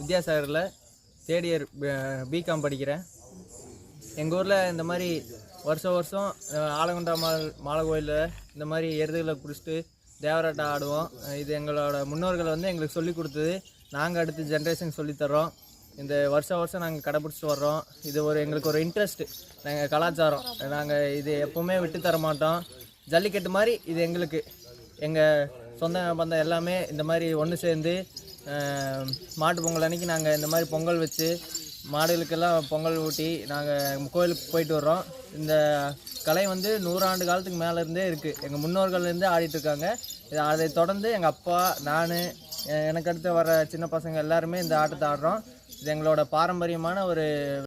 வித்யாசாகரில் third year BCom படிக்கிறேன். எங்கள் ஊரில் இந்த மாதிரி வருஷம் வருஷம் ஆலங்குண்டா மாலை கோயிலில் இந்த மாதிரி எருதுகளை பிடிச்சிட்டு தேவராட்டம் ஆடுவோம். இது எங்களோட முன்னோர்கள் வந்து எங்களுக்கு சொல்லி கொடுத்தது. நாங்கள் அடுத்த ஜென்ரேஷனுக்கு சொல்லித்தரோம். இந்த வருஷம் வருஷம் நாங்கள் கடைப்பிடிச்சிட்டு வர்றோம். இது எங்களுக்கு ஒரு இன்ட்ரெஸ்ட்டு, நாங்கள் கலாச்சாரம். நாங்கள் இது எப்போவுமே விட்டு தர மாட்டோம். ஜல்லிக்கட்டு மாதிரி இது எங்களுக்கு. எங்கள் சொந்த பந்தம் எல்லாமே இந்த மாதிரி ஒன்று சேர்ந்து மாட்டு பொங்கல் அன்றைக்கி நாங்கள் இந்த மாதிரி பொங்கல் வச்சு மாடுகளுக்கெல்லாம் பொங்கல் ஊட்டி நாங்கள் கோயிலுக்கு போயிட்டு வர்றோம். இந்த கலை வந்து 100 ஆண்டு காலத்துக்கு மேலேருந்தே இருக்குது. எங்கள் முன்னோர்கள்லேருந்தே ஆடிட்டுருக்காங்க. அதை தொடர்ந்து எங்கள் அப்பா, நான், எனக்கு அடுத்து வர சின்ன பசங்க எல்லாருமே இந்த ஆட்டத்தை ஆடுறோம். இது எங்களோட பாரம்பரியமான ஒரு